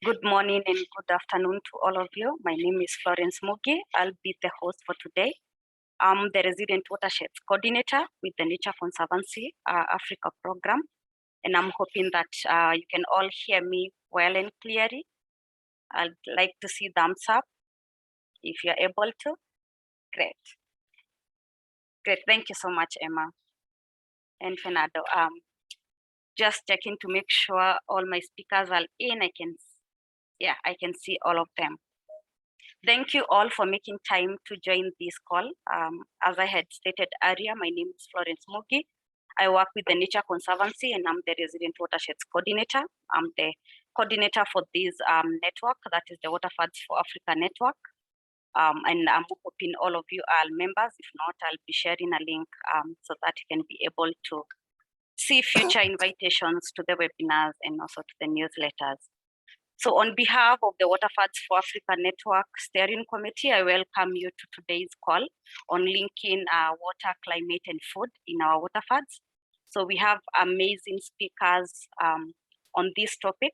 Good morning and good afternoon to all of you. My name is Florence Mugi. I'll be the host for today. I'm the Resident Watersheds Coordinator with the Nature Conservancy Africa program, and I'm hoping that you can all hear me well and clearly. I'd like to see thumbs up if you're able to. Great. Great. Thank you so much, Emma and Fernando. Just checking to make sure all my speakers are in. I can see all of them. Thank you all for making time to join this call. As I had stated earlier, my name is Florence Mugi. I work with the Nature Conservancy and I'm the Resident Watersheds Coordinator. I'm the coordinator for this network, that is the Waterfalls for Africa network. And I'm hoping all of you are members. If not, I'll be sharing a link so that you can be able to see future invitations to the webinars and also to the newsletters. So on behalf of the Waterfalls for Africa Network Steering Committee, I welcome you to today's call on linking water, climate, and food in our waterfalls. So we have amazing speakers on this topic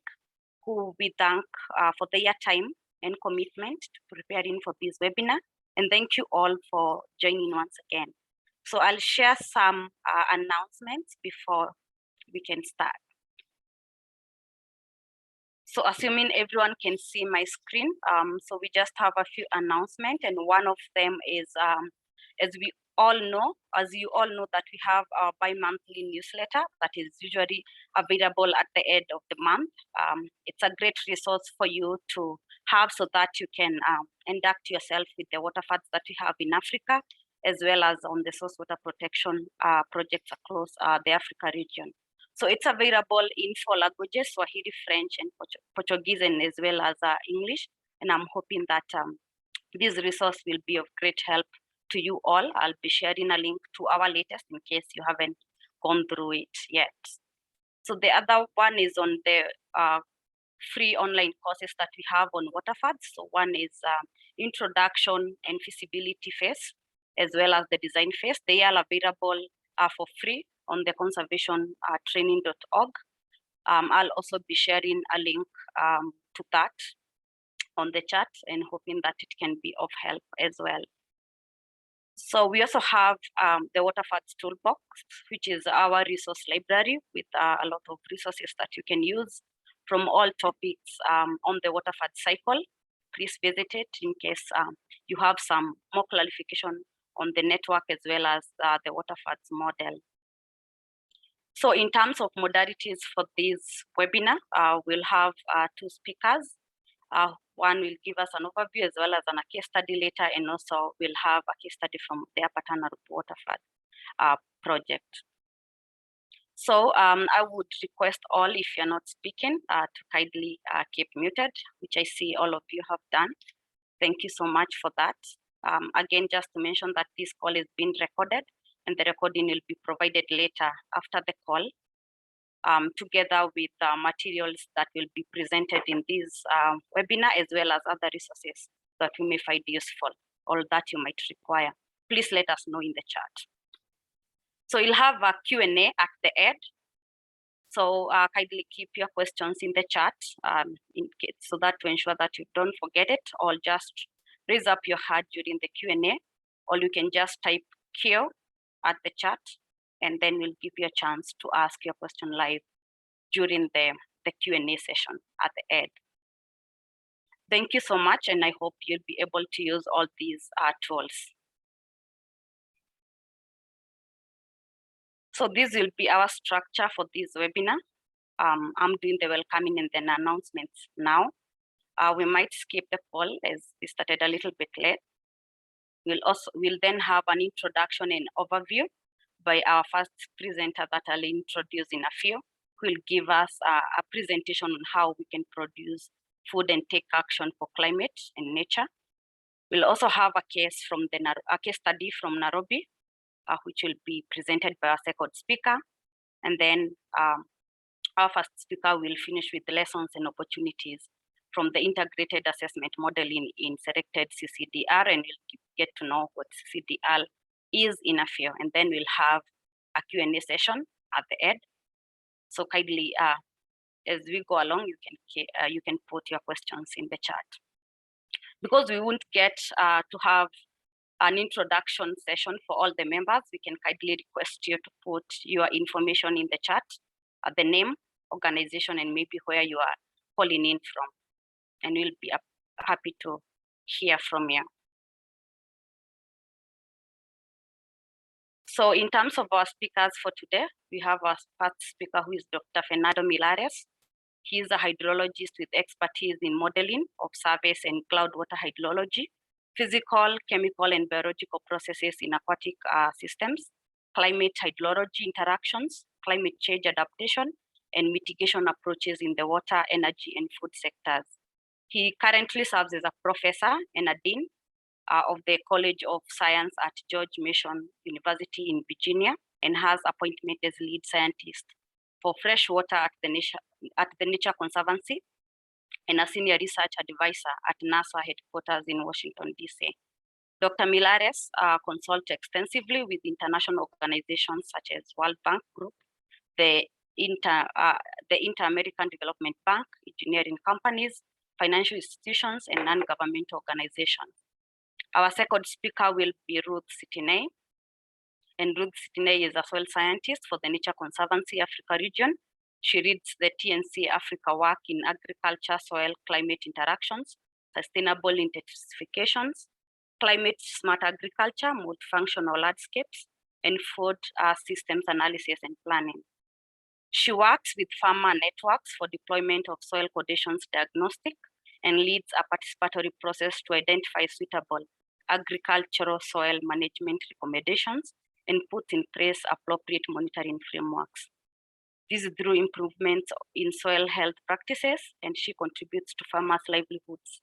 who we thank for their time and commitment to preparing for this webinar. And thank you all for joining once again. So I'll share some announcements before we can start. So assuming everyone can see my screen, so we just have a few announcements, and one of them is, as you all know that we have our bi-monthly newsletter that is usually available at the end of the month. It's a great resource for you to have so that you can induct yourself with the waterfalls that we have in Africa, as well as on the source water protection projects across the Africa region. So it's available in 4 languages: Swahili, French, and Portuguese, and as well as English. And I'm hoping that this resource will be of great help to you all. I'll be sharing a link to our latest in case you haven't gone through it yet. So the other one is on the free online courses that we have on waterfalls. So one is introduction and feasibility phase, as well as the design phase. They are available for free on the conservationtraining.org. I'll also be sharing a link to that on the chat and hoping that it can be of help as well. So we also have the Waterfalls Toolbox, which is our resource library with a lot of resources that you can use from all topics on the waterfall cycle. Please visit it in case you have some more clarification on the network as well as the waterfalls model. So in terms of modalities for this webinar, we'll have 2 speakers. One will give us an overview as well as a case study later, and also we'll have a case study from the Upper Tana River Waterfall project. So I would request all, if you're not speaking, to kindly keep muted, which I see all of you have done. Thank you so much for that. Again, just to mention that this call is being recorded, and the recording will be provided later after the call, together with materials that will be presented in this webinar, as well as other resources that you may find useful or that you might require. Please let us know in the chat. So you'll have a Q&A at the end. So kindly keep your questions in the chat so that to ensure that you don't forget it, or just raise up your hand during the Q&A, or you can just type Q at the chat, and then we'll give you a chance to ask your question live during the Q&A session at the end. Thank you so much, and I hope you'll be able to use all these tools. So this will be our structure for this webinar. I'm doing the welcoming and then announcements now. We might skip the poll as we started a little bit late. We'll then have an introduction and overview by our first presenter that I'll introduce in a few, who will give us a presentation on how we can produce food and take action for climate and nature. We'll also have a case study from Nairobi, which will be presented by our second speaker. And then our first speaker will finish with the lessons and opportunities from the integrated assessment modeling in selected CCDR, and you'll get to know what CCDR is in a few. And then we'll have a Q&A session at the end. So kindly as we go along, you can put your questions in the chat. Because we won't get to have an introduction session for all the members, we can kindly request you to put your information in the chat, the name, organization, and maybe where you are calling in from. And we'll be happy to hear from you. So in terms of our speakers for today, we have our first speaker, who is Dr. Fernando Milares. He is a hydrologist with expertise in modeling of surface and groundwater hydrology, physical, chemical, and biological processes in aquatic systems, climate hydrology interactions, climate change adaptation, and mitigation approaches in the water, energy, and food sectors. He currently serves as a professor and a dean of the College of Science at George Mason University in Virginia, and has appointment as lead scientist for freshwater at the Nature Conservancy, and a senior research advisor at NASA headquarters in Washington, D.C. Dr. Milares consults extensively with international organizations such as World Bank Group, the Inter-American Development Bank, engineering companies, financial institutions, and non-governmental organizations. Our second speaker will be Ruth Sitinei. And Ruth Sitinei is a soil scientist for the Nature Conservancy Africa region. She leads the TNC Africa work in agriculture, soil, climate interactions, sustainable intensifications, climate smart agriculture, multifunctional landscapes, and food systems analysis and planning. She works with farmer networks for deployment of soil conditions diagnostic and leads a participatory process to identify suitable agricultural soil management recommendations and put in place appropriate monitoring frameworks. This is through improvements in soil health practices, and she contributes to farmers' livelihoods,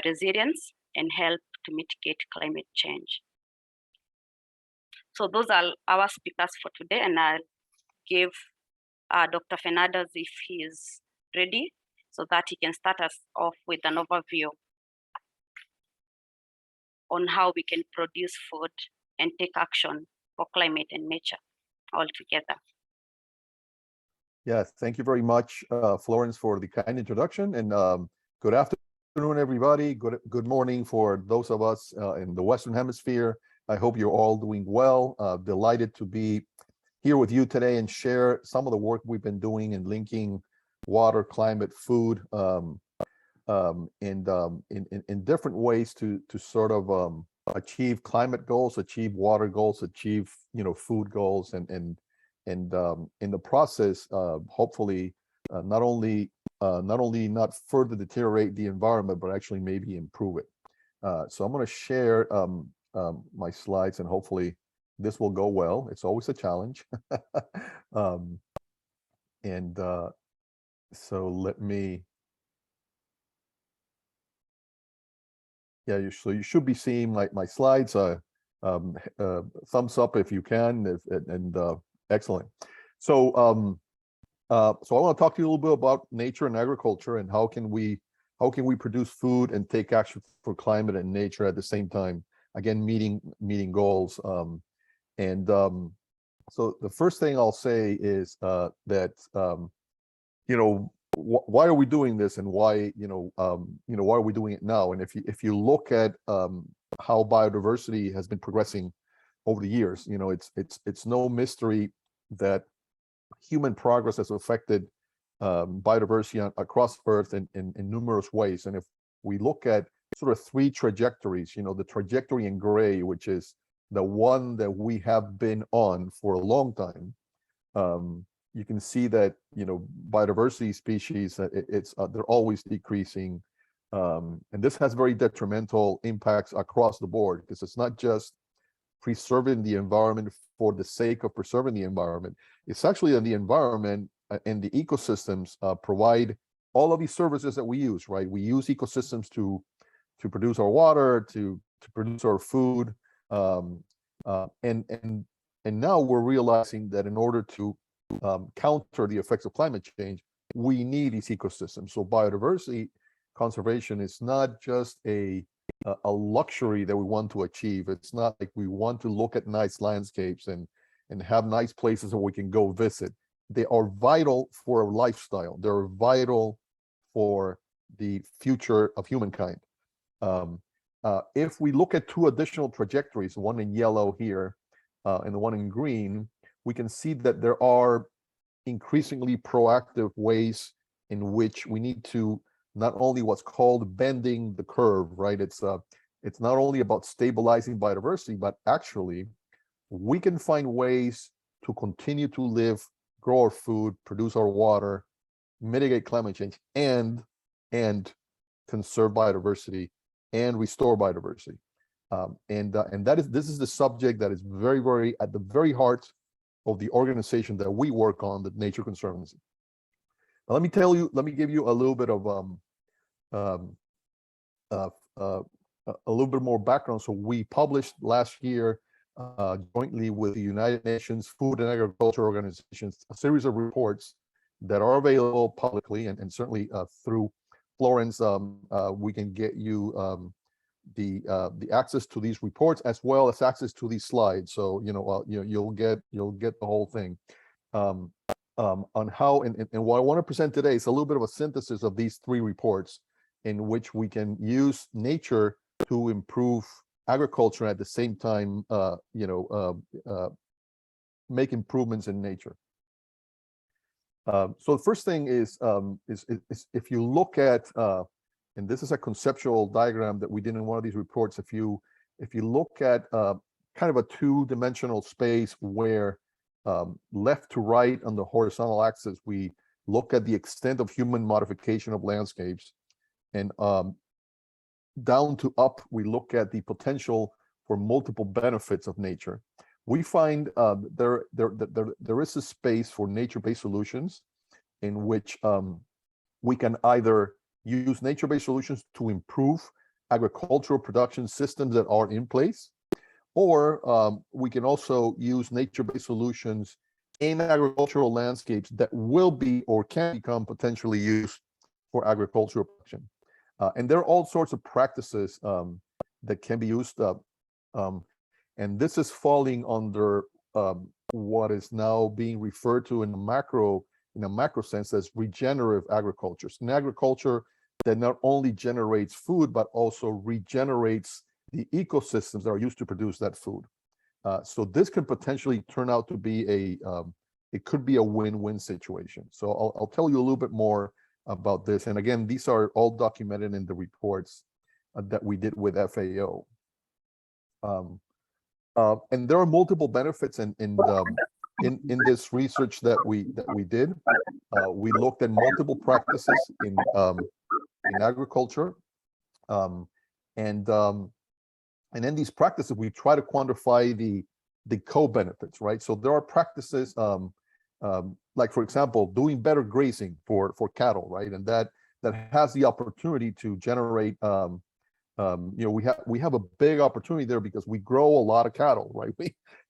resilience, and help to mitigate climate change. So those are our speakers for today, and I'll give Dr. Fernandez, if he is ready, so that he can start us off with an overview on how we can produce food and take action for climate and nature all together. Yes, thank you very much, Florence, for the kind introduction, and good afternoon, everybody. Good morning for those of us in the Western Hemisphere. I hope you're all doing well. Delighted to be here with you today and share some of the work we've been doing in linking water, climate, food, in different ways to sort of achieve climate goals, achieve water goals, achieve food goals, and in the process, hopefully not only not further deteriorate the environment, but actually maybe improve it. So I'm going to share my slides, and hopefully this will go well. It's always a challenge. So let me. Yeah, so you should be seeing my slides. Thumbs up if you can, excellent. So I want to talk to you a little bit about nature and agriculture, and how can we produce food and take action for climate and nature at the same time. Again, meeting goals. So the first thing I'll say is that why are we doing this, and why why are we doing it now? And if you look at how biodiversity has been progressing over the years, it's no mystery that human progress has affected biodiversity across Earth in numerous ways. And if we look at sort of three trajectories, the trajectory in gray, which is the one that we have been on for a long time, you can see that biodiversity species, they're always decreasing, and this has very detrimental impacts across the board, because it's not just preserving the environment for the sake of preserving the environment. It's actually that the environment and the ecosystems provide all of these services that we use, right? We use ecosystems to produce our water, to produce our food, and now we're realizing that in order to counter the effects of climate change, we need these ecosystems. So biodiversity conservation is not just a luxury that we want to achieve. It's not like we want to look at nice landscapes and have nice places that we can go visit. they are vital for a lifestyle. They're vital for the future of humankind. If we look at two additional trajectories, one in yellow here and the one in green, we can see that there are increasingly proactive ways in which we need to not only what's called bending the curve, right? It's not only about stabilizing biodiversity, but actually we can find ways to continue to live, grow our food, produce our water, mitigate climate change, and conserve biodiversity and restore biodiversity. And this is the subject that is very, very at the very heart of the organization that we work on, the Nature Conservancy. Now, let me give you a little bit of a little bit more background. So we published last year jointly with the United Nations Food and Agriculture Organizations a series of reports that are available publicly, and certainly through Florence we can get you the access to these reports as well as access to these slides. So you'll get the whole thing on how and what I want to present today is a little bit of a synthesis of these three reports in which we can use nature to improve agriculture at the same time make improvements in nature. So the first thing is if you look at and this is a conceptual diagram that we did in one of these reports. If you look at kind of a two-dimensional space where left to right on the horizontal axis, we look at the extent of human modification of landscapes, and down to up, we look at the potential for multiple benefits of nature. We find there is a space for nature-based solutions in which we can either use nature-based solutions to improve agricultural production systems that are in place, or we can also use nature-based solutions in agricultural landscapes that will be or can become potentially used for agricultural production. And there are all sorts of practices that can be used, and this is falling under what is now being referred to in a macro sense as regenerative agriculture. So an agriculture that not only generates food, but also regenerates the ecosystems that are used to produce that food. So this could potentially turn out to be it could be a win-win situation. So I'll tell you a little bit more about this. And again, these are all documented in the reports that we did with FAO. And there are multiple benefits in this research that we did. We looked at multiple practices in agriculture, and in these practices we try to quantify the co-benefits, right? So there are practices like, for example, doing better grazing for cattle, right? And that has the opportunity to generate we have a big opportunity there because we grow a lot of cattle, right?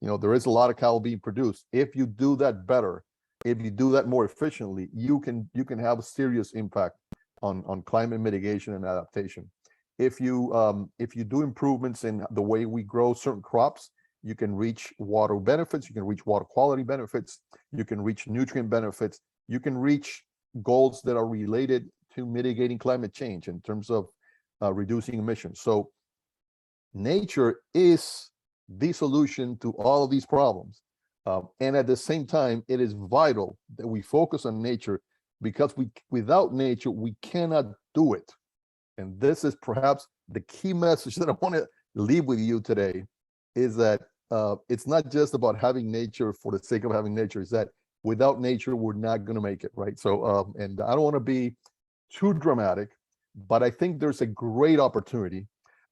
There is a lot of cattle being produced. If you do that better, if you do that more efficiently, you can have a serious impact on climate mitigation and adaptation. If you do improvements in the way we grow certain crops, you can reach water benefits, you can reach water quality benefits, you can reach nutrient benefits, you can reach goals that are related to mitigating climate change in terms of reducing emissions. So nature is the solution to all of these problems. And at the same time, it is vital that we focus on nature because without nature, we cannot do it. And this is perhaps the key message that I want to leave with you today, is that it's not just about having nature for the sake of having nature. It's that without nature, we're not going to make it, right? So, and I don't want to be too dramatic, but I think there's a great opportunity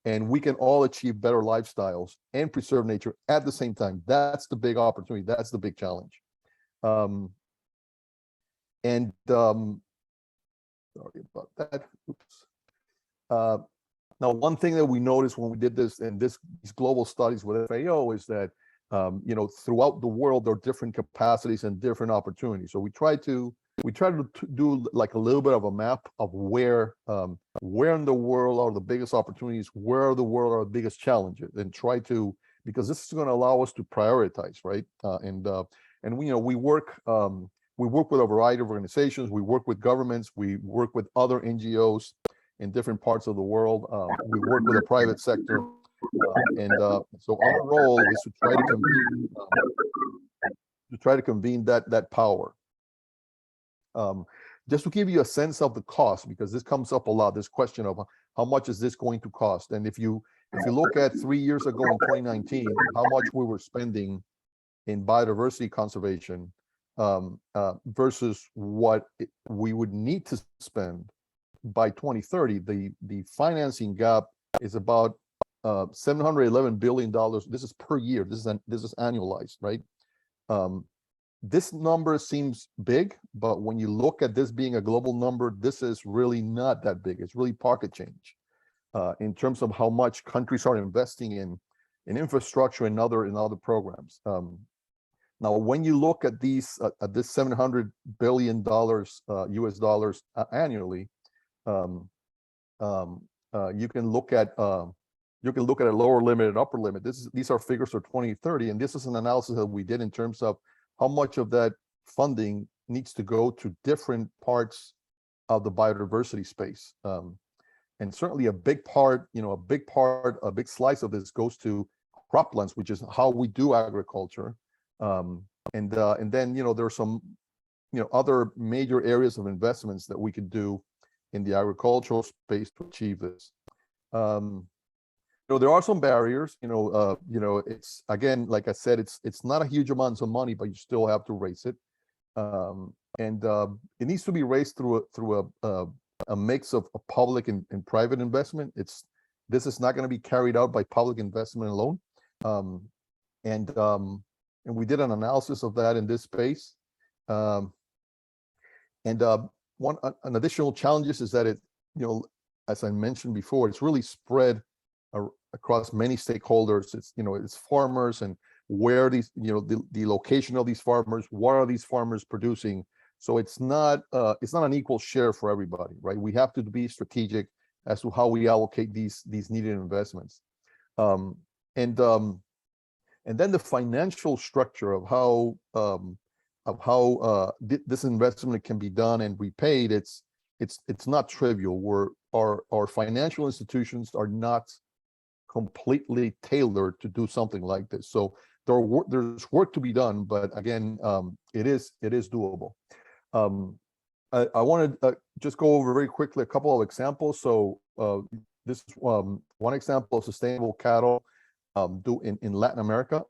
and we can all achieve better lifestyles and preserve nature at the same time. That's the big opportunity. That's the big challenge. Sorry about that. Oops. Now, one thing that we noticed when we did this and these global studies with FAO is that throughout the world there are different capacities and different opportunities. So we try to do like a little bit of a map of where in the world are the biggest opportunities, where in the world are the biggest challenges, and try to, because this is going to allow us to prioritize, right? And we work we work with a variety of organizations. We work with governments. We work with other NGOs in different parts of the world. We work with the private sector. So our role is to try to convene that power. Just to give you a sense of the cost, because this comes up a lot, this question of how much is this going to cost? And if you look at 3 years ago in 2019, how much we were spending in biodiversity conservation versus what we would need to spend by 2030, the financing gap is about $711 billion. This is per year. This is annualized, right? This number seems big, but when you look at this being a global number, this is really not that big. It's really pocket change in terms of how much countries are investing in infrastructure and other programs. Now, when you look at these at this $700 billion US dollars annually, you can look at a lower limit and upper limit. These are figures for 2030, and this is an analysis that we did in terms of how much of that funding needs to go to different parts of the biodiversity space. And certainly a big part, a big slice of this goes to croplands, which is how we do agriculture. And then, there are some, other major areas of investments that we could do in the agricultural space to achieve this. There are some barriers, it's, again, like I said, it's not a huge amounts of money, but you still have to raise it. And it needs to be raised through a mix of public and private investment. This is not going to be carried out by public investment alone. And we did an analysis of that in this space. An additional challenges is that as I mentioned before, it's really spread across many stakeholders. It's farmers and where these, the location of these farmers, what are these farmers producing? So it's not an equal share for everybody, right? We have to be strategic as to how we allocate these needed investments. And then the financial structure of how this investment can be done and repaid, it's not trivial. Our financial institutions are not completely tailored to do something like this. So there's work to be done, but again, it is doable. I want to just go over very quickly a couple of examples. So this is one example of sustainable cattle in Latin America,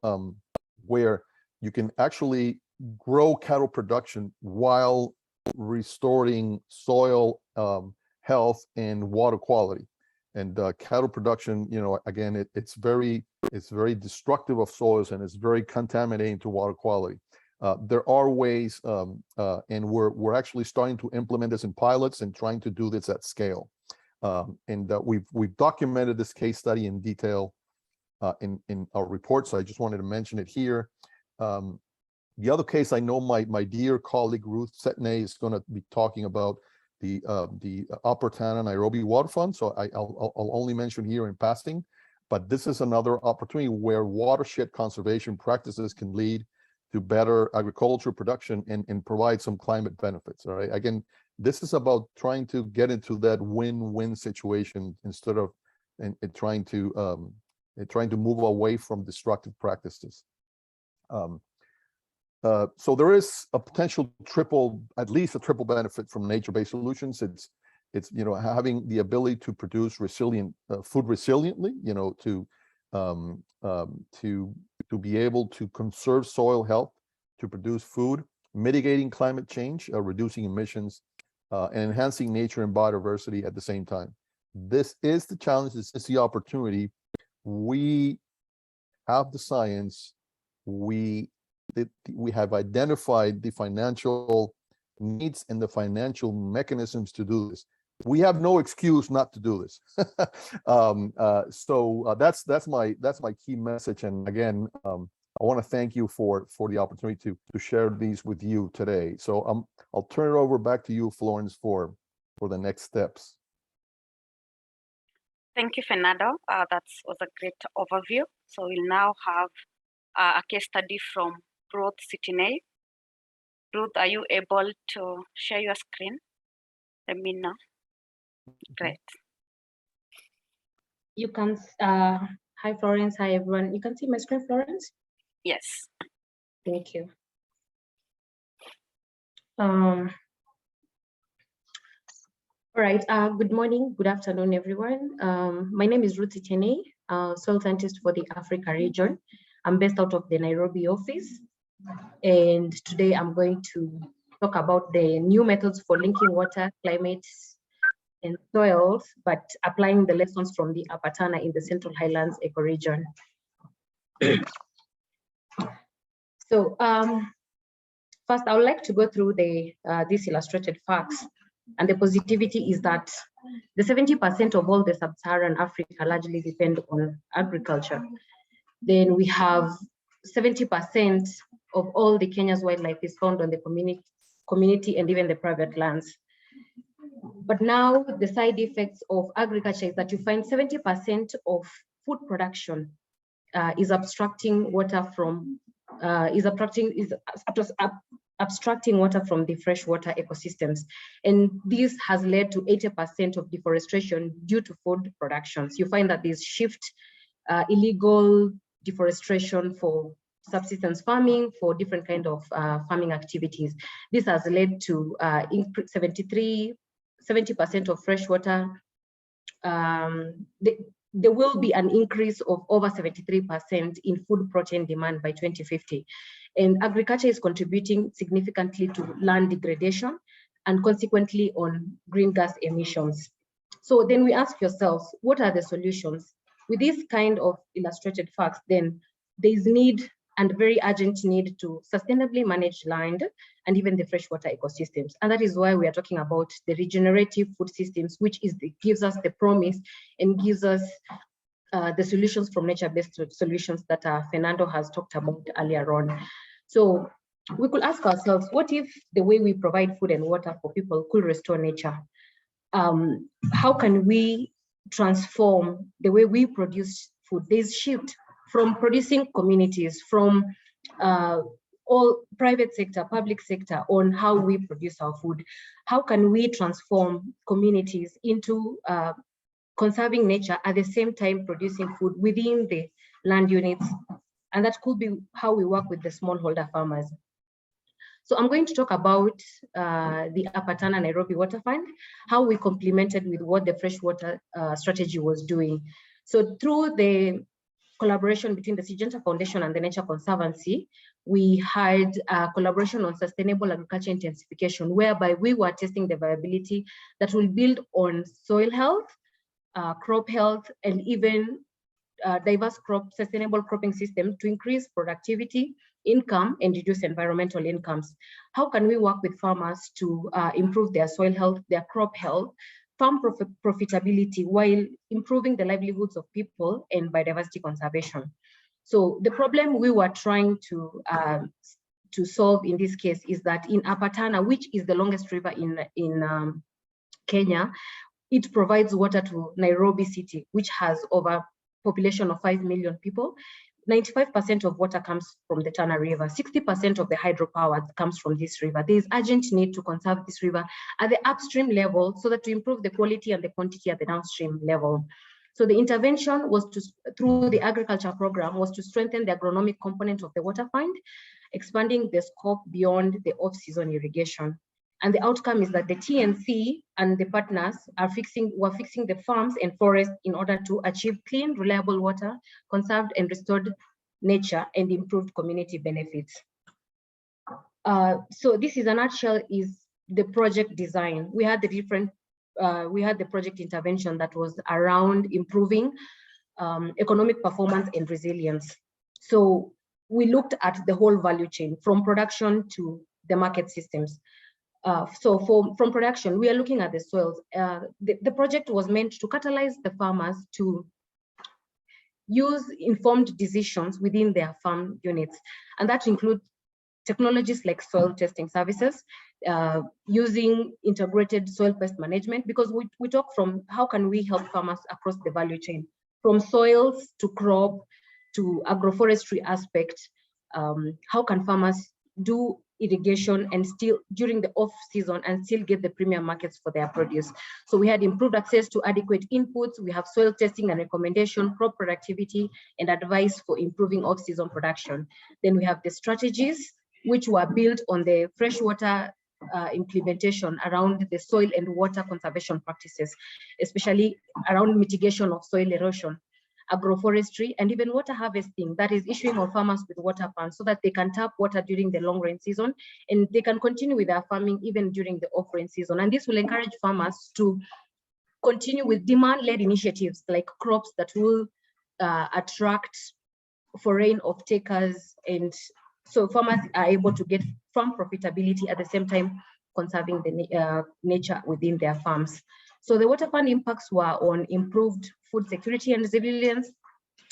where you can actually grow cattle production while restoring soil health and water quality. And cattle production, again, it's very destructive of soils, and it's very contaminating to water quality. There are ways, and we're actually starting to implement this in pilots and trying to do this at scale. And we've documented this case study in detail in our report, so I just wanted to mention it here. The other case, I know my dear colleague Ruth Setney is going to be talking about the Upper Tana Nairobi Waterfront, so I'll only mention here in passing. But this is another opportunity where watershed conservation practices can lead to better agricultural production and provide some climate benefits. All right. Again, this is about trying to get into that win-win situation instead of trying to move away from destructive practices. So there is a potential at least a triple benefit from nature-based solutions. It's having the ability to produce resilient food resiliently, to be able to conserve soil health, to produce food, mitigating climate change, reducing emissions, and enhancing nature and biodiversity at the same time. This is the challenge. This is the opportunity. We have the science. We have identified the financial needs and the financial mechanisms to do this. We have no excuse not to do this. So that's my key message. And again, I want to thank you for the opportunity to share these with you today. So I'll turn it over back to you, Florence, for the next steps. Thank you, Fernando. That was a great overview. So we'll now have a case study from Ruth Setney. Ruth, are you able to share your screen? Let me know. Great. You can, hi Florence, hi everyone. You can see my screen, Florence? Yes. Thank you. All right, good morning, good afternoon, everyone. My name is Ruth Itiene, soil scientist for the Africa region. I'm based out of the Nairobi office. And today I'm going to talk about the new methods for linking water, climate, and soils, but applying the lessons from the Apatana in the Central Highlands ecoregion. So first, I would like to go through these illustrated facts. And the positivity is that the 70% of all the sub-Saharan Africa largely depend on agriculture. Then we have 70% of all the Kenya's wildlife is found on the community and even the private lands. But now the side effects of agriculture is that you find 70% of food production is abstracting water from abstracting water from the freshwater ecosystems. And this has led to 80% of deforestation due to food productions. You find that there's illegal deforestation for subsistence farming, for different kind of farming activities. This has led to 70% of freshwater. There will be an increase of over 73% in food protein demand by 2050. And agriculture is contributing significantly to land degradation and consequently on green gas emissions. So then we ask yourselves, what are the solutions? With this kind of illustrated facts, then there is need and very urgent need to sustainably manage land and even the freshwater ecosystems. And that is why we are talking about the regenerative food systems, which gives us the promise and gives us the solutions from nature-based solutions that Fernando has talked about earlier on. So we could ask ourselves, what if the way we provide food and water for people could restore nature? How can we transform the way we produce food? There's shift from producing communities, from all private sector, public sector on how we produce our food. How can we transform communities into conserving nature at the same time producing food within the land units? And that could be how we work with the smallholder farmers. So I'm going to talk about the Apatana Nairobi Water Fund, how we complemented with what the freshwater strategy was doing. So through the collaboration between the Syngenta Foundation and the Nature Conservancy, we had a collaboration on sustainable agriculture intensification, whereby we were testing the viability that will build on soil health, crop health, and even diverse sustainable cropping system to increase productivity, income, and reduce environmental incomes. How can we work with farmers to improve their soil health, their crop health, farm profitability, while improving the livelihoods of people and biodiversity conservation? So the problem we were trying to solve in this case is that in Apatana, which is the longest river in Kenya, it provides water to Nairobi city, which has over population of 5 million people. 95% of water comes from the Tana River. 60% of the hydropower comes from this river. There is urgent need to conserve this river at the upstream level so that to improve the quality and the quantity at the downstream level. So the intervention was through the agriculture program was to strengthen the agronomic component of the water fund, expanding the scope beyond the off-season irrigation. And the outcome is that the TNC and the partners were fixing the farms and forests in order to achieve clean, reliable water, conserved and restored nature, and improved community benefits. So this is a nutshell is the project design. We had the project intervention that was around improving economic performance and resilience. So we looked at the whole value chain from production to the market systems. So from production, we are looking at the soils. The project was meant to catalyze the farmers to use informed decisions within their farm units. And that includes technologies like soil testing services, using integrated soil pest management, because we talk from how can we help farmers across the value chain, from soils to crop to agroforestry aspect. How can farmers do irrigation and still during the off season and still get the premium markets for their produce. So we had improved access to adequate inputs. We have soil testing and recommendation, crop productivity, and advice for improving off season production. Then we have the strategies which were built on the freshwater implementation around the soil and water conservation practices, especially around mitigation of soil erosion, agroforestry, and even water harvesting, that is issuing of farmers with water pans so that they can tap water during the long rain season and they can continue with their farming even during the off rain season. And this will encourage farmers to continue with demand-led initiatives like crops that will attract foreign off-takers, and so farmers are able to get farm profitability at the same time conserving the nature within their farms. So the water fund impacts were on improved food security and resilience,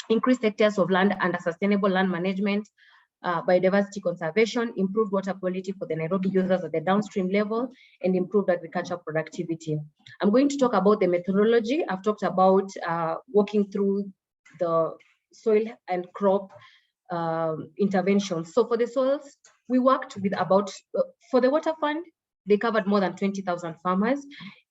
increased hectares of land under sustainable land management, biodiversity conservation, improved water quality for the Nairobi users at the downstream level, and improved agricultural productivity. I'm going to talk about the methodology. I've talked about walking through the soil and crop interventions. So for the soils, we worked with about, for the water fund, they covered more than 20,000 farmers.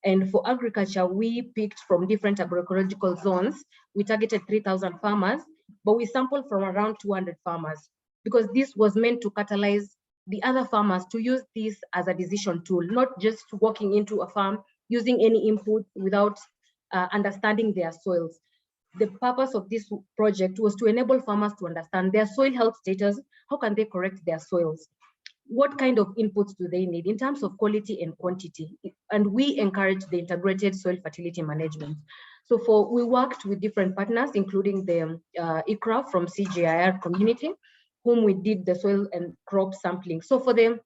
And for agriculture, we picked from different agroecological zones. We targeted 3,000 farmers, but we sampled from around 200 farmers because this was meant to catalyze the other farmers to use this as a decision tool, not just walking into a farm, using any input without understanding their soils. The purpose of this project was to enable farmers to understand their soil health status. How can they correct their soils? What kind of inputs do they need in terms of quality and quantity? And we encourage the integrated soil fertility management. So we worked with different partners, including the ICRA from CGIAR community, whom we did the soil and crop sampling. So for the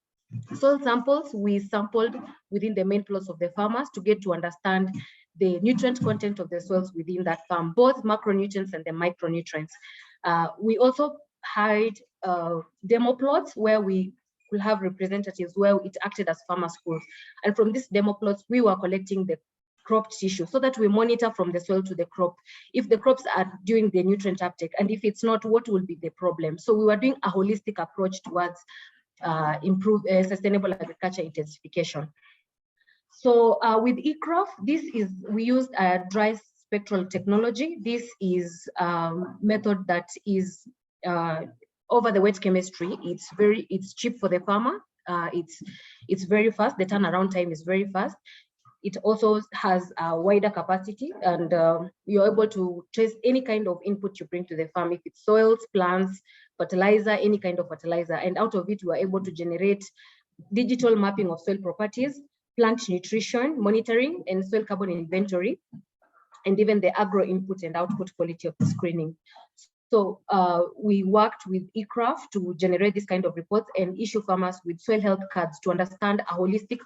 soil samples, we sampled within the main plots of the farmers to get to understand the nutrient content of the soils within that farm, both macronutrients and the micronutrients. We also had demo plots where we will have representatives where it acted as farmer schools. And from these demo plots, we were collecting the crop tissue so that we monitor from the soil to the crop if the crops are doing the nutrient uptake, and if it's not, what will be the problem. So we were doing a holistic approach towards sustainable agriculture intensification. So with eCrop, we used a dry spectral technology. This is a method that is over the wet chemistry. It's cheap for the farmer. It's very fast. The turnaround time is very fast. It also has a wider capacity, and you're able to trace any kind of input you bring to the farm, if it's soils, plants, fertilizer, any kind of fertilizer. And out of it, we are able to generate digital mapping of soil properties, plant nutrition monitoring, and soil carbon inventory, and even the agro input and output quality of the screening. So we worked with eCraf to generate this kind of reports and issue farmers with soil health cards to understand a holistic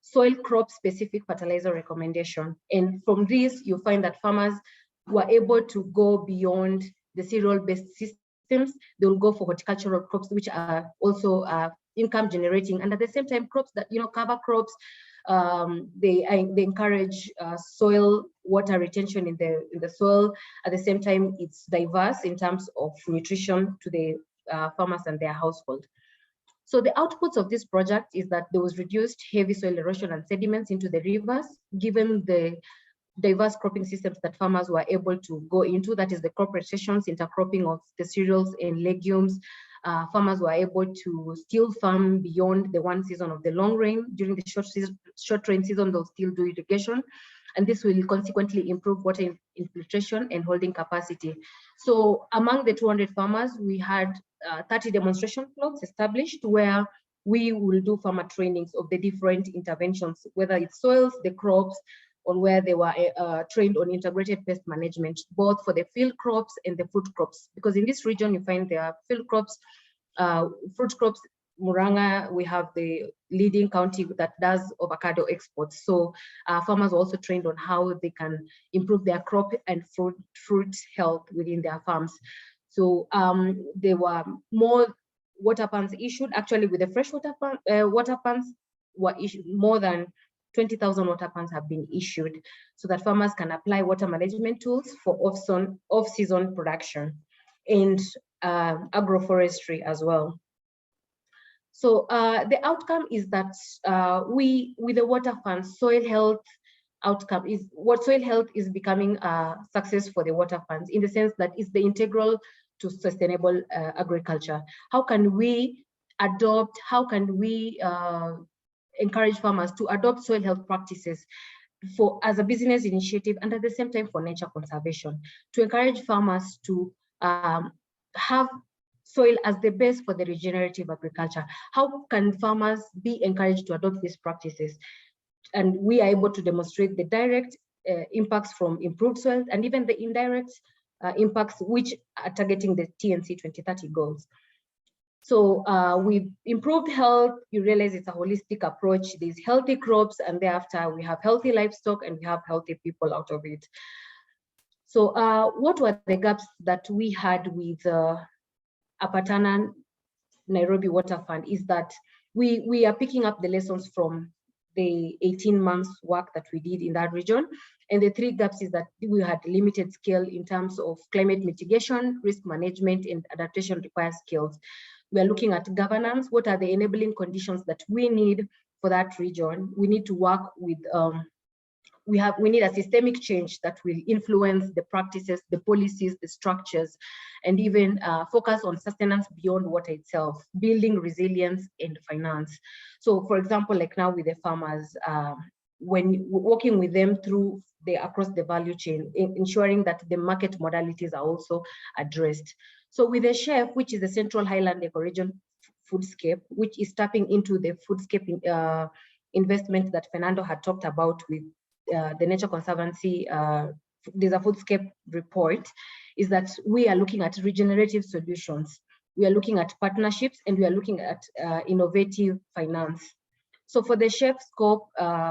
soil crop specific fertilizer recommendation. And from this, you find that farmers were able to go beyond the cereal-based systems. They will go for horticultural crops, which are also income generating, and at the same time crops that cover crops. They encourage soil water retention in the soil. At the same time, it's diverse in terms of nutrition to the farmers and their household. So the outputs of this project is that there was reduced heavy soil erosion and sediments into the rivers, given the diverse cropping systems that farmers were able to go into. That is the crop rotations, intercropping of the cereals and legumes. Farmers were able to still farm beyond the one season of the long rain. During the short rain season, they'll still do irrigation. And this will consequently improve water infiltration and holding capacity. So among the 200 farmers, we had 30 demonstration plots established where we will do farmer trainings of the different interventions, whether it's soils, the crops, on where they were trained on integrated pest management, both for the field crops and the fruit crops. Because in this region, you find there are field crops, fruit crops. Murang'a, we have the leading county that does avocado exports. So farmers are also trained on how they can improve their crop and fruit health within their farms. So there were more water pans issued. Actually, with the freshwater water pans were issued, more than 20,000 water pans have been issued so that farmers can apply water management tools for off-season production and agroforestry as well. So the outcome is that with the water funds, soil health outcome is what soil health is becoming a success for the water funds, in the sense that it's the integral to sustainable agriculture. How can we encourage farmers to adopt soil health practices as a business initiative, and at the same time for nature conservation, to encourage farmers to have soil as the base for the regenerative agriculture? How can farmers be encouraged to adopt these practices? And we are able to demonstrate the direct impacts from improved soil, and even the indirect impacts which are targeting the TNC 2030 goals. So with improved health, you realize it's a holistic approach. There's healthy crops, and thereafter we have healthy livestock, and we have healthy people out of it. So what were the gaps that we had with Apatana Nairobi Water Fund is that we are picking up the lessons from the 18 months work that we did in that region. And the three gaps is that we had limited scale in terms of climate mitigation, risk management, and adaptation requires skills. We are looking at governance. What are the enabling conditions that we need for that region? We need to work with, we need a systemic change that will influence the practices, the policies, the structures, and even focus on sustenance beyond water itself, building resilience and finance. So for example, like now with the farmers, when working with them through across the value chain, ensuring that the market modalities are also addressed. So with the CHEF, which is the Central Highland Ecoregion Foodscape, which is tapping into the foodscape investment that Fernando had talked about with the Nature Conservancy, there's a foodscape report, is that we are looking at regenerative solutions. We are looking at partnerships, and we are looking at innovative finance. So for the CHEF scope,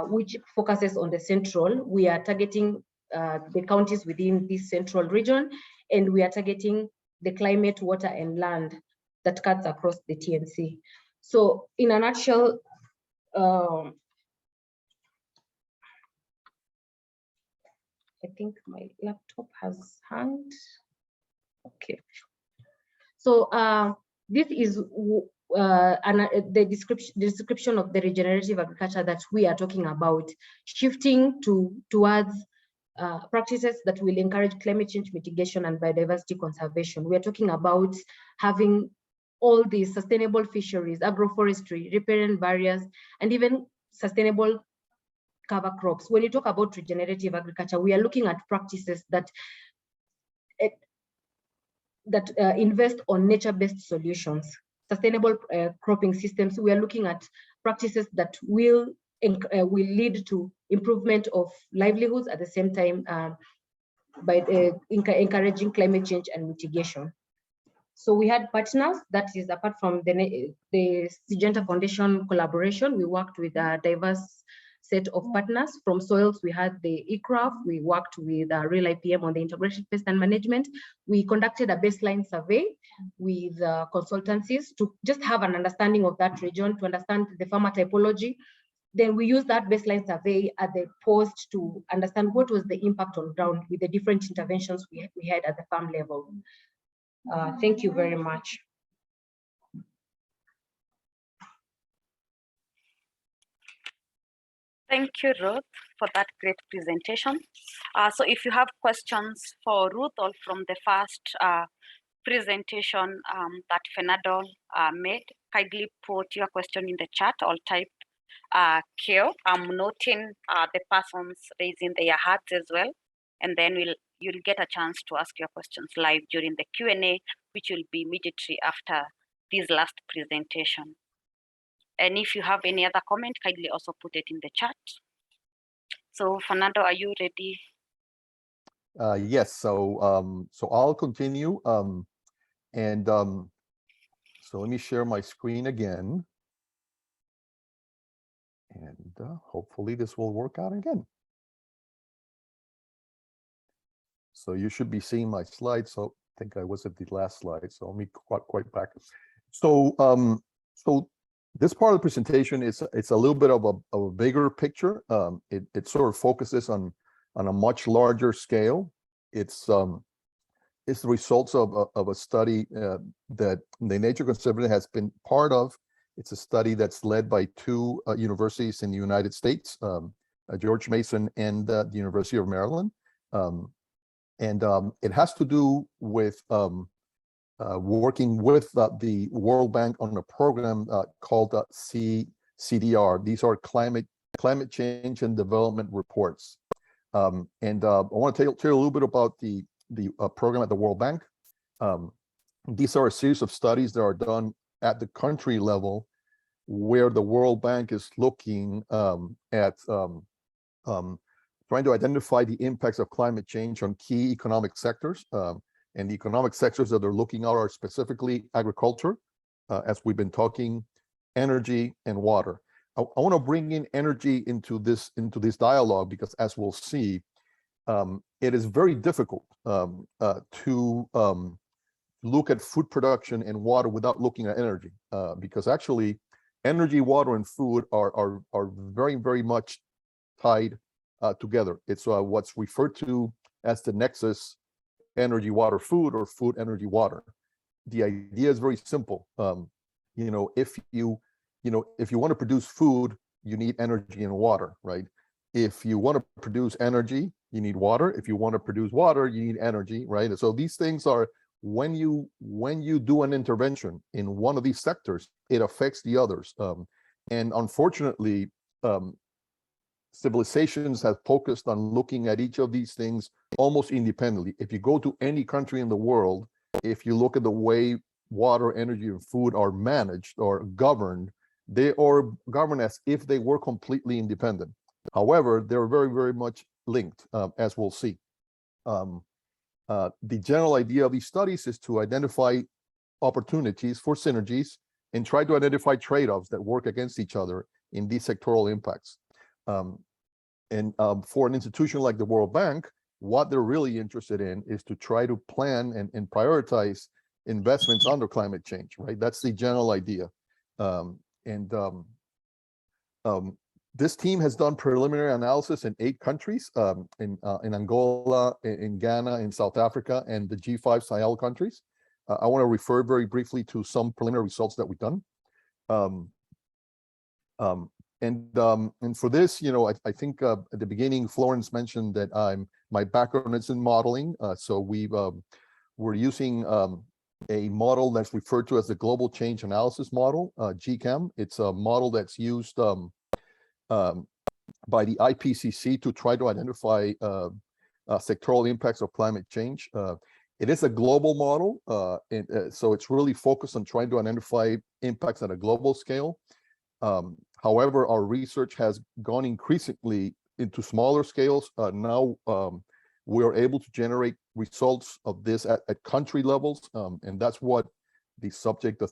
which focuses on the central, we are targeting the counties within this central region, and we are targeting the climate, water, and land that cuts across the TNC. So in a nutshell, I think my laptop has hanged. Okay. So this is the description of the regenerative agriculture that we are talking about, shifting towards practices that will encourage climate change mitigation and biodiversity conservation. We are talking about having all these sustainable fisheries, agroforestry, riparian barriers, and even sustainable cover crops. When you talk about regenerative agriculture, we are looking at practices that invest on nature-based solutions, sustainable cropping systems. We are looking at practices that will lead to improvement of livelihoods at the same time by encouraging climate change and mitigation. So we had partners, that is apart from the Syngenta Foundation collaboration, we worked with a diverse set of partners. From soils, we had the ICRAF, we worked with Real IPM on the integrated pest and management. We conducted a baseline survey with consultancies to just have an understanding of that region, to understand the farmer typology. Then we used that baseline survey at the post to understand what was the impact on ground with the different interventions we had at the farm level. Thank you very much. Thank you, Ruth, for that great presentation. So if you have questions for Ruth or from the first presentation that Fernando made, kindly put your question in the chat or type Q. I'm noting the persons raising their hands as well, and then you'll get a chance to ask your questions live during the Q&A, which will be immediately after this last presentation. And if you have any other comment, kindly also put it in the chat. So Fernando, are you ready? Yes, so I'll continue. So let me share my screen again. And hopefully this will work out again. So you should be seeing my slides. So I think I was at the last slide. So let me quite back. So so this part of the presentation is it's a little bit of a bigger picture. It sort of focuses on a much larger scale. It's the results of a study that the Nature Conservancy has been part of It's a study that's led by two universities in the United States, George Mason and the University of Maryland. It has to do with working with the World Bank on a program called CDR. These are climate change and development reports. I want to tell you a little bit about the program at the World Bank. These are a series of studies that are done at the country level, where the World Bank is looking at trying to identify the impacts of climate change on key economic sectors. And the economic sectors that they're looking at are specifically agriculture, as we've been talking, energy and water. I want to bring in energy into this dialogue because, as we'll see, it is very difficult to look at food production and water without looking at energy, because actually energy, water, and food are very, very much tied together. It's what's referred to as the nexus: energy, water, food, or food, energy, water. The idea is very simple. If you want to produce food, you need energy and water, right? If you want to produce energy, you need water. If you want to produce water, you need energy, right? And so these things are, when you do an intervention in one of these sectors, it affects the others. And unfortunately, civilizations have focused on looking at each of these things almost independently. If you go to any country in the world, if you look at the way water, energy, and food are managed or governed, they are governed as if they were completely independent. However, they're very, very much linked, as we'll see. The general idea of these studies is to identify opportunities for synergies and try to identify trade-offs that work against each other in these sectoral impacts. For an institution like the World Bank, what they're really interested in is to try to plan and prioritize investments under climate change, right? That's the general idea. This team has done preliminary analysis in 8 countries, in Angola, in Ghana, in South Africa, and the G5 Sahel countries. I want to refer very briefly to some preliminary results that we've done. And for this, I think at the beginning, Florence mentioned that my background is in modeling. So we're using a model that's referred to as the Global Change Analysis Model, GCAM. It's a model that's used by the IPCC to try to identify sectoral impacts of climate change. It is a global model, so it's really focused on trying to identify impacts at a global scale. However, our research has gone increasingly into smaller scales. Now we are able to generate results of this at country levels, and that's what the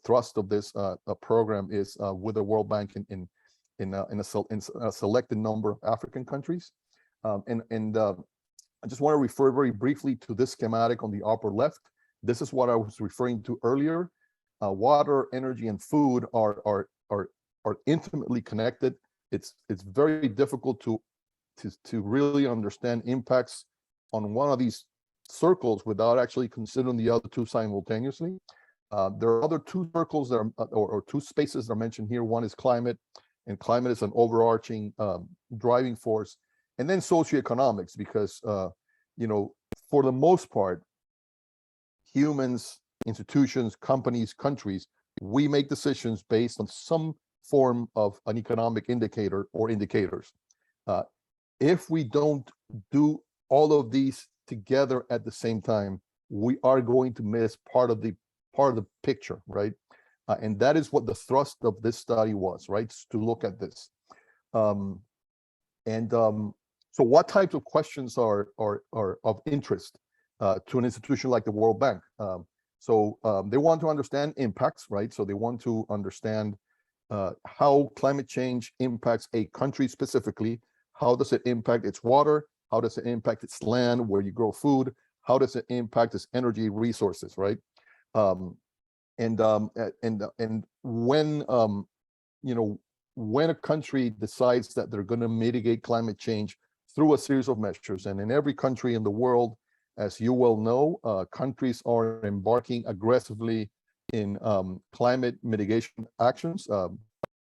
thrust of this program is with the World Bank in a selected number of African countries. I just want to refer very briefly to this schematic on the upper left. This is what I was referring to earlier. Water, energy, and food are intimately connected. It's very difficult to really understand impacts on one of these circles without actually considering the other two simultaneously. There are other 2 circles that are, or 2 spaces that are mentioned here. One is climate, and climate is an overarching driving force, and then socioeconomics, because for the most part, humans, institutions, companies, countries, we make decisions based on some form of an economic indicator or indicators. If we don't do all of these together at the same time, we are going to miss part of the picture, right? And that is what the thrust of this study was, right? To look at this. So what types of questions are of interest to an institution like the World Bank? They want to understand impacts, right? So they want to understand how climate change impacts a country specifically. How does it impact its water? How does it impact its land, where you grow food? How does it impact its energy resources, right? And when a country decides that they're going to mitigate climate change through a series of measures, and in every country in the world, as you well know, countries are embarking aggressively in climate mitigation actions.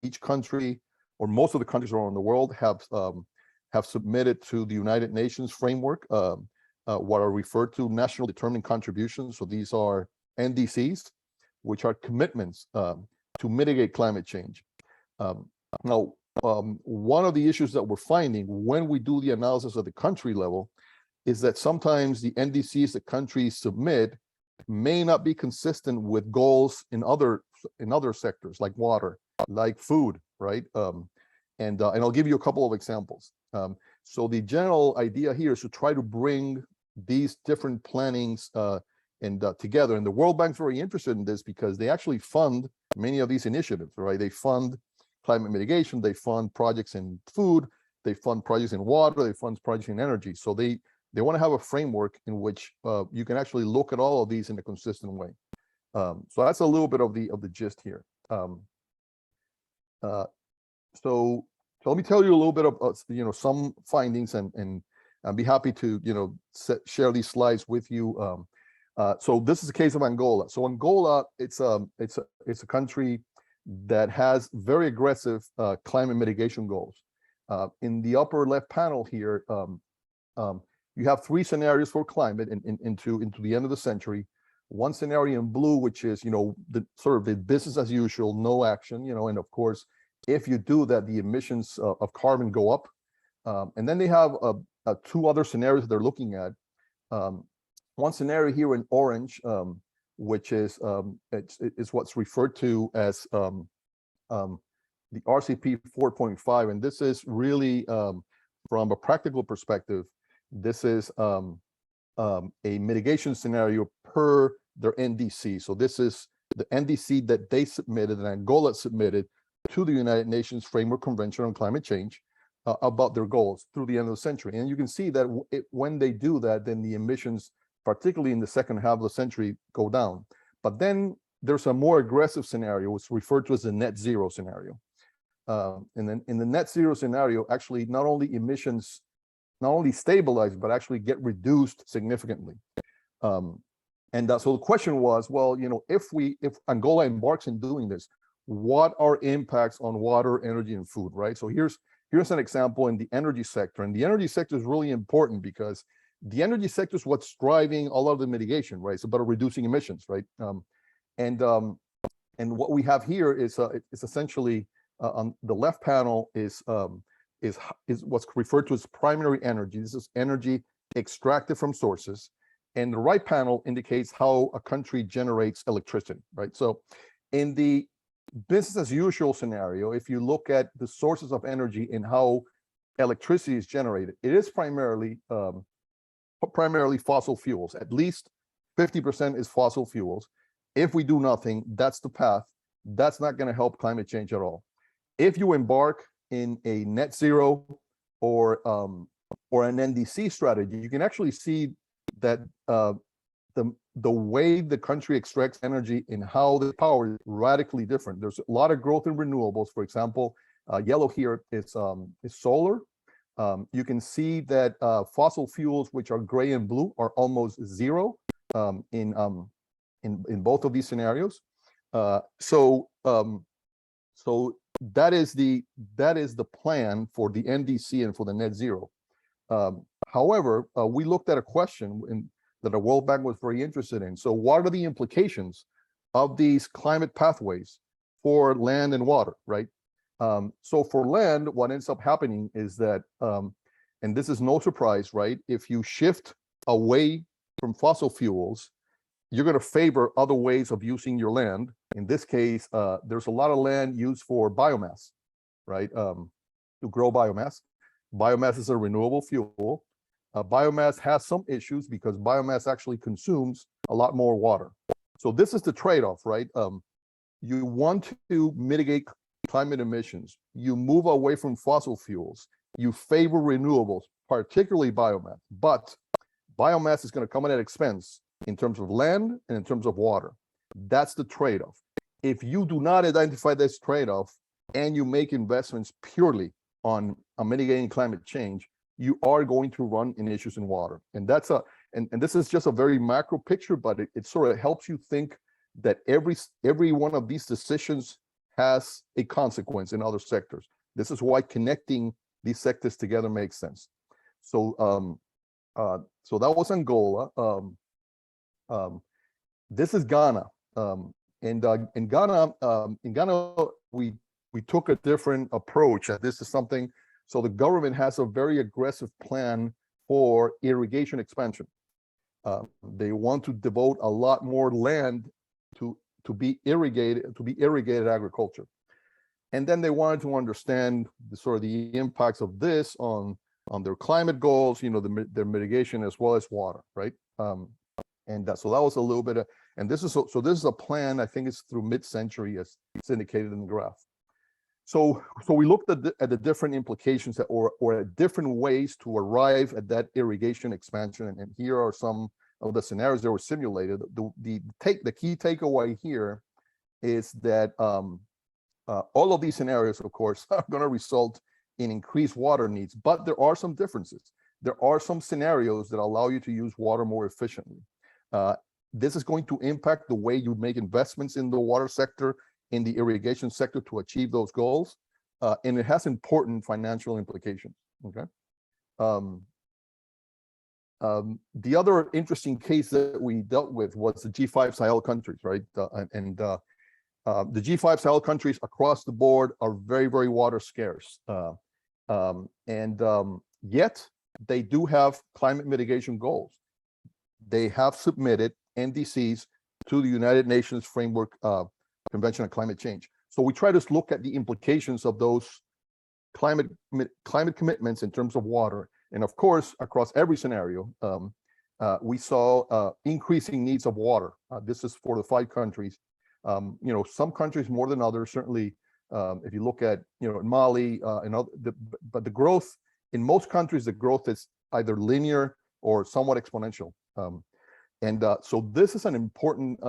Each country, or most of the countries around the world, have submitted to the United Nations framework what are referred to national determined contributions. So these are NDCs, which are commitments to mitigate climate change. Now, one of the issues that we're finding when we do the analysis at the country level is that sometimes the NDCs that countries submit may not be consistent with goals in other sectors, like water, like food, right? And I'll give you a couple of examples. So the general idea here is to try to bring these different plannings together. And the World Bank's very interested in this because they actually fund many of these initiatives, right? They fund climate mitigation, they fund projects in food, they fund projects in water, they fund projects in energy. So they want to have a framework in which you can actually look at all of these in a consistent way. So that's a little bit of the gist here. So let me tell you a little bit of some findings, and I'd be happy to share these slides with you. So this is the case of Angola. So Angola, it's a country that has very aggressive climate mitigation goals. In the upper left panel here, you have 3 scenarios for climate into the end of the century. One scenario in blue, which is the sort of the business as usual, no action, and of course, if you do that, the emissions of carbon go up. And then they have 2 other scenarios that they're looking at. One scenario here in orange, which is it's what's referred to as the RCP 4.5, and this is really from a practical perspective, this is a mitigation scenario per their NDC. So this is the NDC that they submitted and Angola submitted to the United Nations Framework Convention on Climate Change about their goals through the end of the century. And you can see that when they do that, then the emissions, particularly in the second half of the century, go down. But then there's a more aggressive scenario, which is referred to as the net zero scenario. And then in the net zero scenario, actually not only emissions not only stabilize, but actually get reduced significantly. So the question was, well, if Angola embarks in doing this, what are impacts on water, energy, and food, right? So here's an example in the energy sector. And the energy sector is really important because the energy sector is what's driving all of the mitigation, right? It's about reducing emissions, right? And what we have here is essentially on the left panel is what's referred to as primary energy. This is energy extracted from sources. And the right panel indicates how a country generates electricity, right? So in the business as usual scenario, if you look at the sources of energy and how electricity is generated, it is primarily fossil fuels. At least 50% is fossil fuels. If we do nothing, that's the path. That's not going to help climate change at all. If you embark in a net zero or an NDC strategy, you can actually see that the way the country extracts energy and how the power is radically different. There's a lot of growth in renewables. For example, yellow here is solar. You can see that fossil fuels, which are gray and blue, are almost zero in both of these scenarios. So that is the plan for the NDC and for the net zero. However, we looked at a question that the World Bank was very interested in. So what are the implications of these climate pathways for land and water, right? So for land, what ends up happening is that, and this is no surprise, right? If you shift away from fossil fuels, you're going to favor other ways of using your land. In this case, there's a lot of land used for biomass, right? To grow biomass. Biomass is a renewable fuel. Biomass has some issues because biomass actually consumes a lot more water. So this is the trade-off, right? You want to mitigate climate emissions. You move away from fossil fuels. You favor renewables, particularly biomass. But biomass is going to come at an expense in terms of land and in terms of water. That's the trade-off. If you do not identify this trade-off and you make investments purely on mitigating climate change, you are going to run into issues in water. And that's and this is just a very macro picture, but it sort of helps you think that every one of these decisions has a consequence in other sectors. This is why connecting these sectors together makes sense. So so that was Angola. This is Ghana. In Ghana, we took a different approach. This is something, so the government has a very aggressive plan for irrigation expansion. They want to devote a lot more land to be irrigated agriculture. And then they wanted to understand the impacts of this on their climate goals, their mitigation as well as water, right? So that was a little bit of, and this is this is a plan, I think it's through mid-century as it's indicated in the graph. So we looked at the different implications or at different ways to arrive at that irrigation expansion. And here are some of the scenarios that were simulated. The key takeaway here is that all of these scenarios, of course, are going to result in increased water needs, but there are some differences. There are some scenarios that allow you to use water more efficiently. This is going to impact the way you make investments in the water sector, in the irrigation sector to achieve those goals, and it has important financial implications. Okay. The other interesting case that we dealt with was the G5 Sahel countries, right? The G5 Sahel countries across the board are very, very water scarce. Yet they do have climate mitigation goals. They have submitted NDCs to the United Nations Framework Convention on Climate Change. So we try to look at the implications of those climate commitments in terms of water. And of course, across every scenario, we saw increasing needs of water. This is for the 5 countries. Some countries more than others. Certainly, if you look at Mali and other, but the growth in most countries, the growth is either linear or somewhat exponential. So this is an important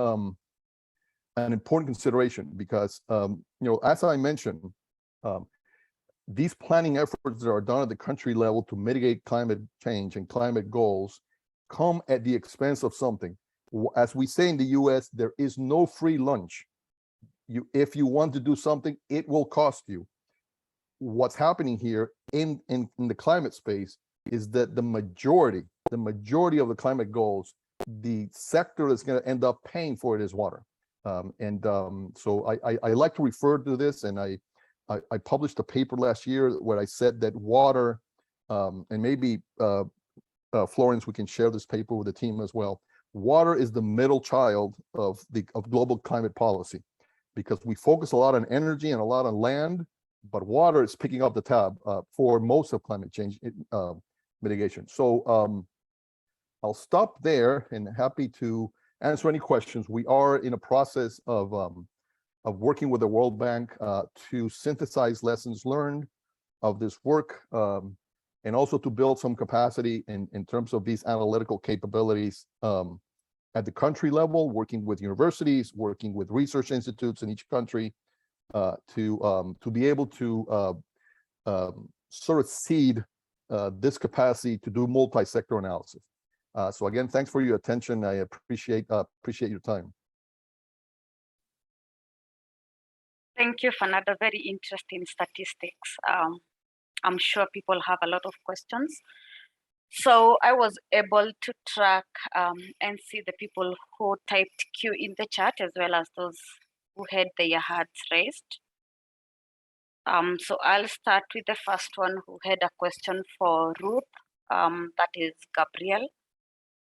consideration because as I mentioned, these planning efforts that are done at the country level to mitigate climate change and climate goals come at the expense of something. As we say in the US, there is no free lunch. If you want to do something, it will cost you. What's happening here in the climate space is that the majority of the climate goals, the sector that's going to end up paying for it is water. So I like to refer to this, and I published a paper last year where I said that water, and maybe Florence, we can share this paper with the team as well. Water is the middle child of global climate policy, because we focus a lot on energy and a lot on land, but water is picking up the tab for most of climate change mitigation. So I'll stop there and happy to answer any questions. We are in a process of working with the World Bank to synthesize lessons learned of this work, and also to build some capacity in terms of these analytical capabilities at the country level, working with universities, working with research institutes in each country to be able to sort of seed this capacity to do multi-sector analysis. So again, thanks for your attention. I appreciate your time. Thank you for another very interesting statistics. I'm sure people have a lot of questions. So I was able to track and see the people who typed Q in the chat, as well as those who had their hands raised. So I'll start with the first one who had a question for Ruth. That is Gabriel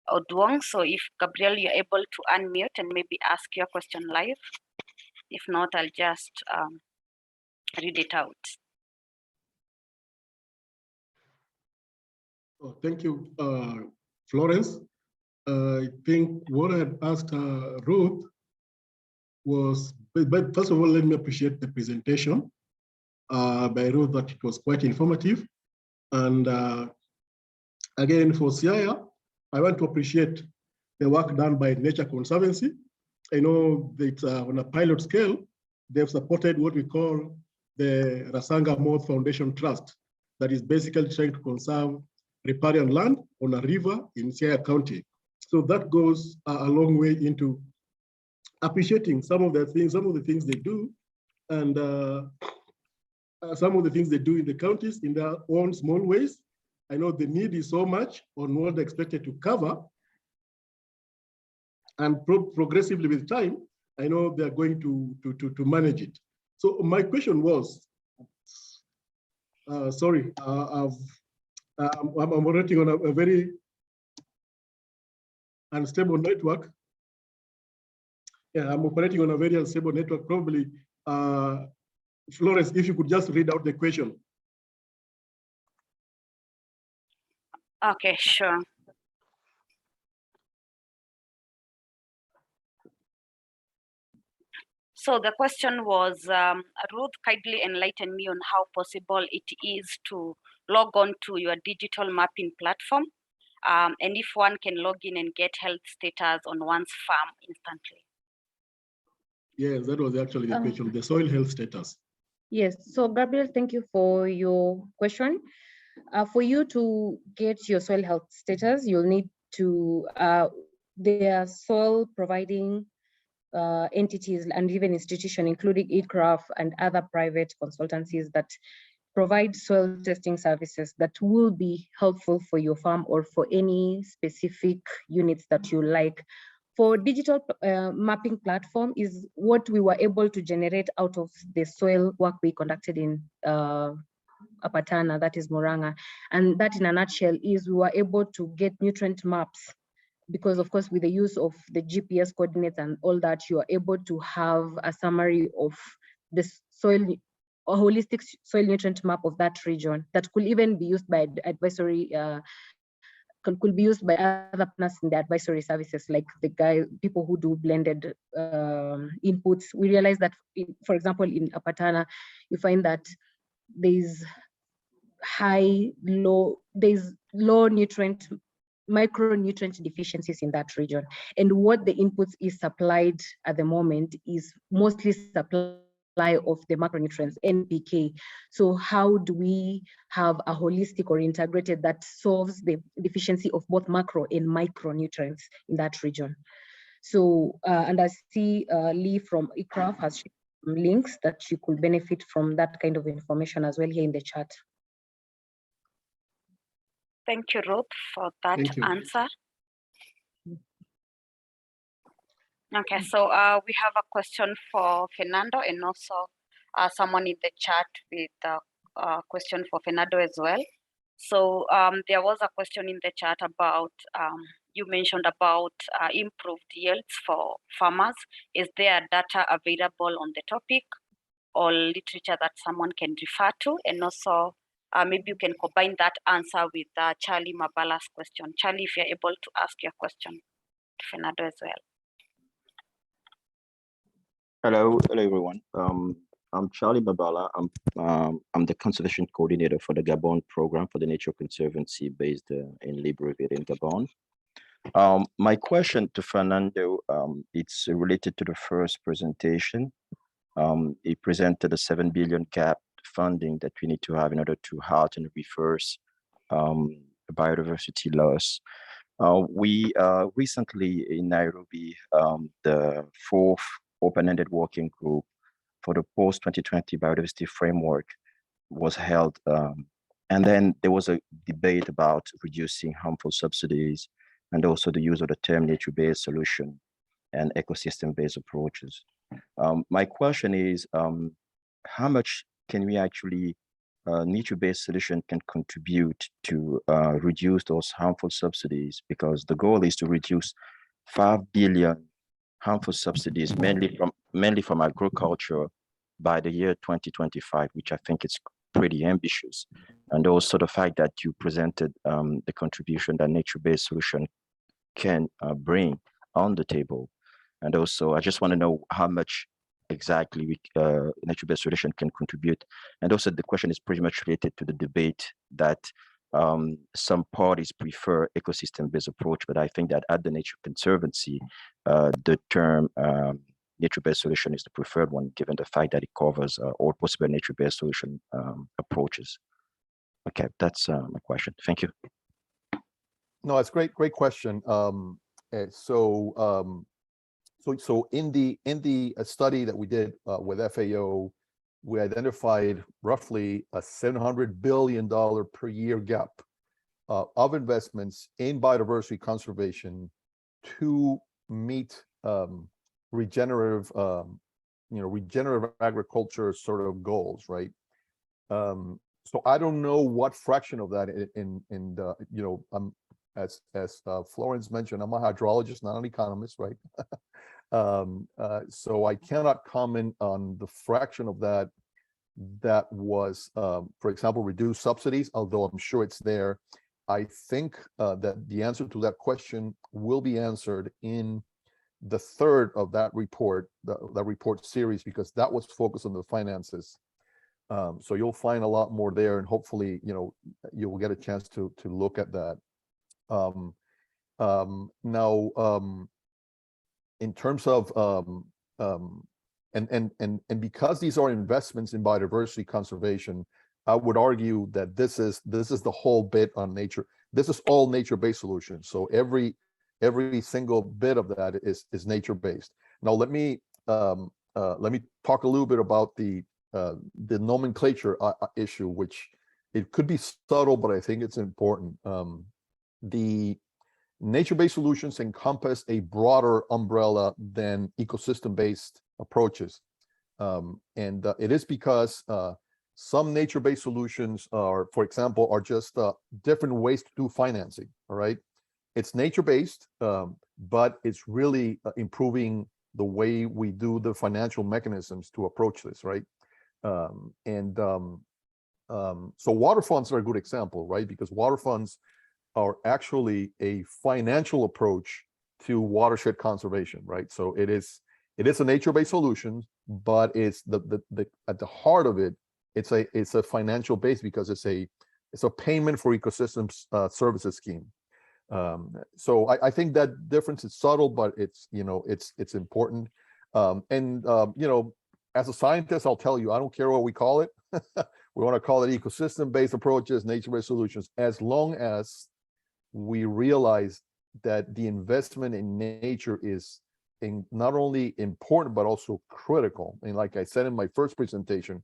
Oduong. So if Gabriel, you're able to unmute and maybe ask your question live. If not, I'll just read it out. Oh, thank you, Florence. I think what I had asked Ruth was, but first of all, let me appreciate the presentation by Ruth, that it was quite informative. And again, for CIIA, I want to appreciate the work done by Nature Conservancy. I know that on a pilot scale, they've supported what we call the Rasanga Moth Foundation Trust, that is basically trying to conserve riparian land on a river in CIIA County. So that goes a long way into appreciating some of the things they do, and some of the things they do in the counties in their own small ways. I know the need is so much on what they're expected to cover, and progressively with time, I know they're going to manage it. So my question was, sorry, I'm operating on a very unstable network. Yeah, I'm operating on a very unstable network. Probably, Florence, if you could just read out the question. Okay, sure. So the question was, Ruth, kindly enlighten me on how possible it is to log on to your digital mapping platform, and if one can log in and get health status on one's farm instantly. Yes, that was actually the question, the soil health status. Yes, so Gabriel, thank you for your question. For you to get your soil health status, you'll need to, there are soil providing entities and even institutions, including ICRAF and other private consultancies that provide soil testing services that will be helpful for your farm or for any specific units that you like. For digital mapping platform is what we were able to generate out of the soil work we conducted in Apatana, that is Murang'a. And that in a nutshell is we were able to get nutrient maps, because of course with the use of the GPS coordinates and all that, you are able to have a summary of the soil, a holistic soil nutrient map of that region that could even be used by advisory, could be used by other partners in the advisory services, like people who do blended inputs. We realize that, for example, in Apatana, you find that there's low nutrient, micronutrient deficiencies in that region. And what the inputs is supplied at the moment is mostly supply of the macronutrients, NPK. So how do we have a holistic or integrated that solves the deficiency of both macro and micronutrients in that region? So, and I see Lee from ICRAF has shared some links that you could benefit from that kind of information as well here in the chat. Thank you, Ruth, for that answer. Okay, so we have a question for Fernando, and also someone in the chat with a question for Fernando as well. So there was a question in the chat about, you mentioned about improved yields for farmers. Is there data available on the topic or literature that someone can refer to? And also, maybe you can combine that answer with Charlie Mabala's question. Charlie, if you're able to ask your question to Fernando as well. Hello everyone. I'm Charlie Mabala. I'm the conservation coordinator for the Gabon program for the Nature Conservancy based in Libreville in Gabon. My question to Fernando, it's related to the first presentation. He presented a 7 billion cap funding that we need to have in order to halt and reverse biodiversity loss. We recently in Nairobi, the 4th open-ended working group for the post-2020 biodiversity framework was held. And then there was a debate about reducing harmful subsidies and also the use of the term nature-based solution and ecosystem-based approaches. My question is, how much can we actually, nature-based solution can contribute to reduce those harmful subsidies? Because the goal is to reduce 5 billion harmful subsidies, mainly from agriculture by the year 2025, which I think is pretty ambitious. And also the fact that you presented the contribution that nature-based solution can bring on the table. And also, I just want to know how much exactly nature-based solution can contribute. And also the question is pretty much related to the debate that some parties prefer ecosystem-based approach, but I think that at the Nature Conservancy, the term nature-based solution is the preferred one, given the fact that it covers all possible nature-based solution approaches. Okay, that's my question. Thank you. No, it's great question. So in the study that we did with FAO, we identified roughly a $700 billion per year gap of investments in biodiversity conservation to meet regenerative, regenerative agriculture sort of goals, right? So I don't know what fraction of that as Florence mentioned, I'm a hydrologist, not an economist, right? So I cannot comment on the fraction of that was, for example, reduced subsidies, although I'm sure it's there. I think that the answer to that question will be answered in the third of that report, that report series, because that was focused on the finances. So you'll find a lot more there, and hopefully, you will get a chance to look at that. Now, in terms of and because these are investments in biodiversity conservation, I would argue that this is the whole bit on nature. This is all nature-based solutions. So every single bit of that is nature-based. Now let me talk a little bit about the nomenclature issue, which it could be subtle, but I think it's important. The nature-based solutions encompass a broader umbrella than ecosystem-based approaches. It is because some nature-based solutions are, for example, are just different ways to do financing, all right? It's nature-based, but it's really improving the way we do the financial mechanisms to approach this, right? So water funds are a good example, right? Because water funds are actually a financial approach to watershed conservation, right? So it is a nature-based solution, but it's at the heart of it, it's a financial base, because it's a payment for ecosystems services scheme. So I think that difference is subtle, but it's important. As a scientist, I'll tell you, I don't care what we call it. We want to call it ecosystem-based approaches, nature-based solutions, as long as we realize that the investment in nature is not only important, but also critical. And like I said in my first presentation,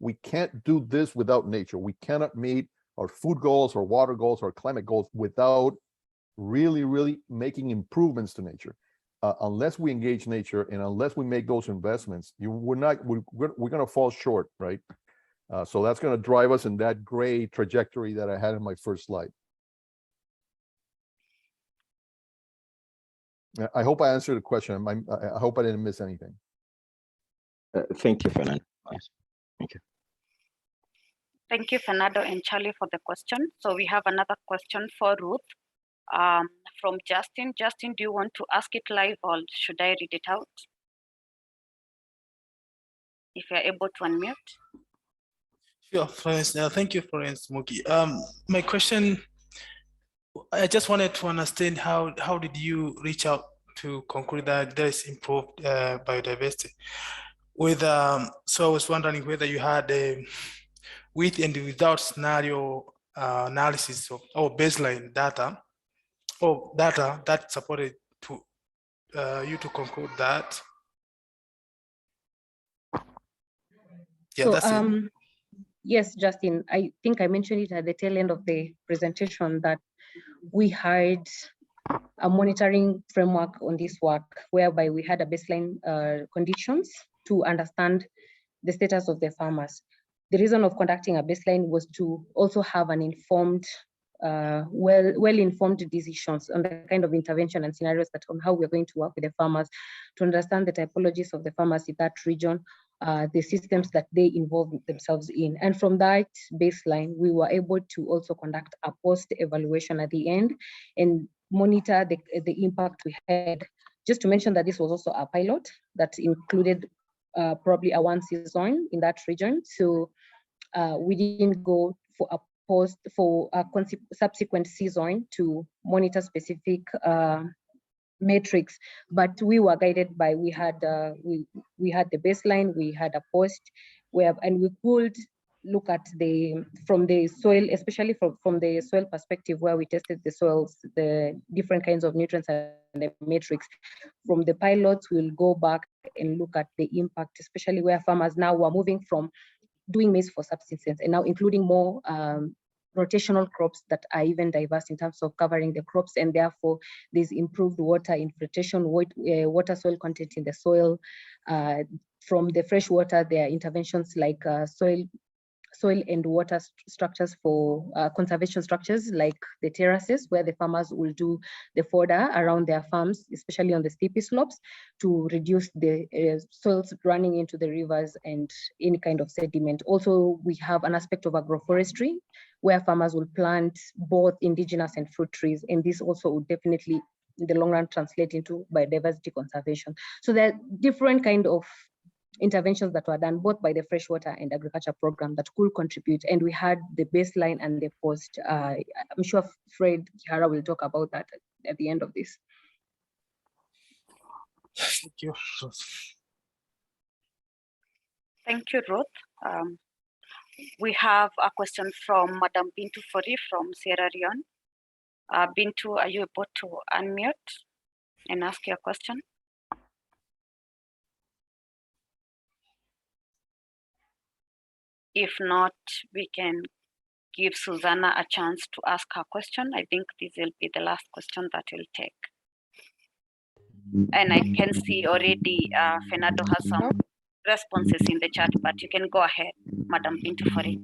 we can't do this without nature. We cannot meet our food goals, our water goals, our climate goals without really making improvements to nature. Unless we engage nature and unless we make those investments, we're going to fall short, right? So that's going to drive us in that gray trajectory that I had in my first slide. I hope I answered the question. I hope I didn't miss anything. Thank you, Fernando. Thank you. Thank you, Fernando and Charlie, for the question. So we have another question for Ruth from Justin. Justin, do you want to ask it live, or should I read it out? If you're able to unmute. Sure, Florence. Thank you, Florence Mugi. My question, I just wanted to understand how did you reach out to conclude that there is improved biodiversity? So I was wondering whether you had with and without scenario analysis or baseline data, or data that supported to you to conclude that. Yeah, so, that's it. Yes, Justin, I think I mentioned it at the tail end of the presentation that we had a monitoring framework on this work, whereby we had a baseline conditions to understand the status of the farmers. The reason of conducting a baseline was to also have an informed, well-informed decisions on the kind of intervention and scenarios that on how we're going to work with the farmers, to understand the typologies of the farmers in that region, the systems that they involve themselves in. And from that baseline, we were able to also conduct a post-evaluation at the end and monitor the impact we had. Just to mention that this was also a pilot that included probably a one season in that region. So we didn't go for a subsequent season to monitor specific metrics, but we were guided by, we had the baseline, we had a post, and we pulled look at from the soil, especially from the soil perspective, where we tested the soils, the different kinds of nutrients and the matrix. From the pilots, we'll go back and look at the impact, especially where farmers now were moving from doing maize for subsistence and now including more rotational crops that are even diverse in terms of covering the crops, and therefore there's improved water infiltration, water soil content in the soil. From the fresh water, there are interventions like soil and water structures for conservation structures like the terraces, where the farmers will do the fodder around their farms, especially on the steepy slopes, to reduce the soils running into the rivers and any kind of sediment. Also, we have an aspect of agroforestry, where farmers will plant both indigenous and fruit trees, and this also would definitely in the long run translate into biodiversity conservation. So there are different kind of interventions that were done both by the freshwater and agriculture program that could contribute, and we had the baseline and the post. I'm sure Fred Kihara will talk about that at the end of this. Thank you. Thank you, Ruth. We have a question from Madam Bintu Fori from Sierra Leone. Bintu, are you able to unmute and ask your question? If not, we can give Susanna a chance to ask her question. I think this will be the last question that we'll take. And I can see already Fernando has some responses in the chat, but you can go ahead, Madam Bintu Fori.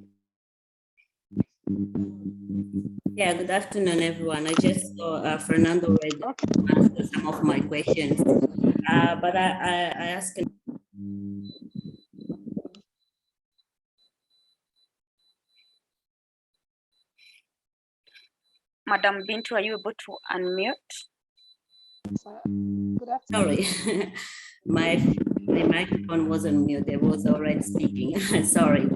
Yeah, good afternoon, everyone. I just saw Fernando read answer some of my questions, but I asked. Madam Bintu, are you able to unmute? Good afternoon. Sorry, my microphone wasn't mute. I was already speaking. Sorry,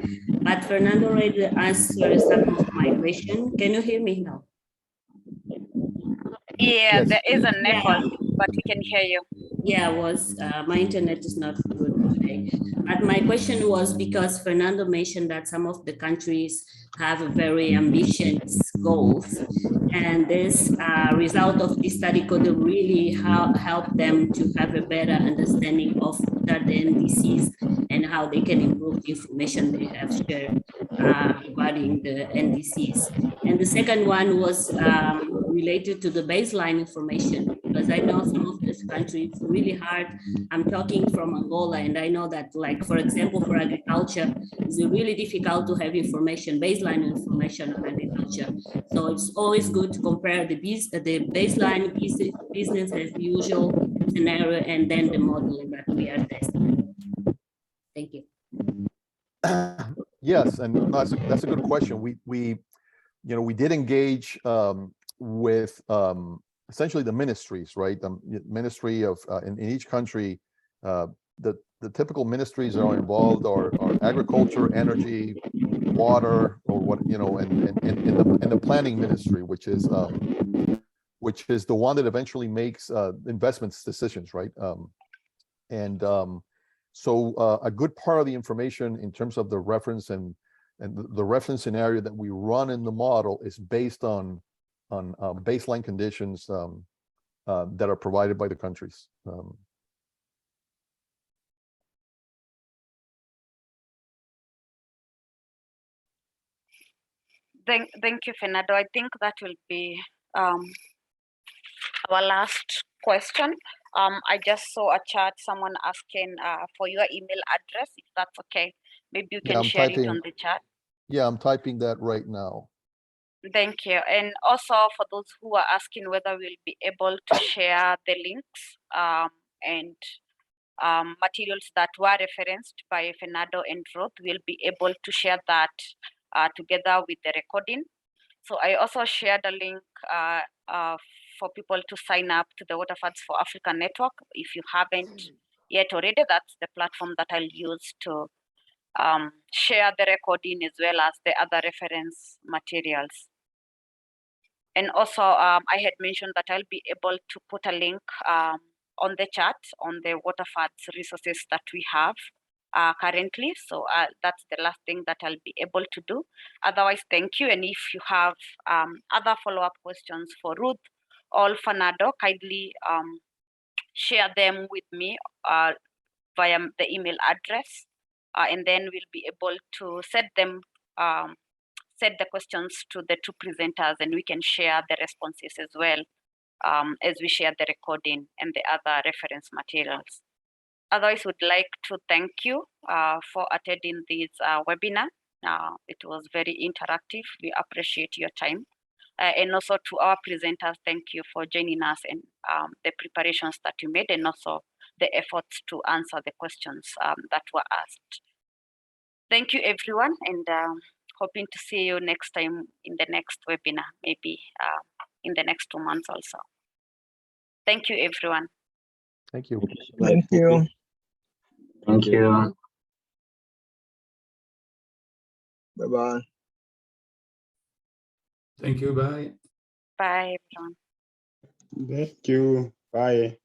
but Fernando already answered some of my question. Can you hear me now? Yeah, Yes. there is an echo, but we can hear you. Yeah, my internet is not good today. But my question was because Fernando mentioned that some of the countries have very ambitious goals, and this result of this study could really help them to have a better understanding of what are the NDCs and how they can improve the information they have shared regarding the NDCs. And the second one was related to the baseline information, because I know some of this country it's really hard. I'm talking from Angola, and I know that, like, for example, for agriculture, it's really difficult to have information, baseline information on agriculture. So it's always good to compare the baseline business as usual scenario and then the model that we are testing. Thank you. Yes, and that's a good question. We did engage with essentially the ministries, right? The ministry of in each country, the typical ministries that are involved are agriculture, energy, water, or what, and the planning ministry, which is the one that eventually makes investments decisions, right? So a good part of the information in terms of the reference and the reference scenario that we run in the model is based on baseline conditions that are provided by the countries. Thank you, Fernando. I think that will be our last question. I just saw a chat, someone asking for your email address, if that's okay. Maybe you can share it on the chat. Yeah, I'm typing that right now. Thank you. And also for those who are asking whether we'll be able to share the links and materials that were referenced by Fernando and Ruth, we'll be able to share that together with the recording. So I also shared a link for people to sign up to the Water Funds for Africa network. If you haven't yet already, that's the platform that I'll use to share the recording as well as the other reference materials. And also, I had mentioned that I'll be able to put a link on the chat on the Water Funds resources that we have currently. So that's the last thing that I'll be able to do. Otherwise, thank you. And if you have other follow-up questions for Ruth or Fernando, kindly share them with me via the email address, and then we'll be able to set the questions to the two presenters, and we can share the responses as well as we share the recording and the other reference materials. Otherwise, would like to thank you for attending this webinar. It was very interactive. We appreciate your time. And also to our presenters, thank you for joining us and the preparations that you made, and also the efforts to answer the questions that were asked. Thank you, everyone, and hoping to see you next time in the next webinar, maybe in the next 2 months also. Thank you, everyone. Thank you. Thank you. Thank you. Bye-bye. Thank you. Bye. Bye, everyone. Thank you. Bye.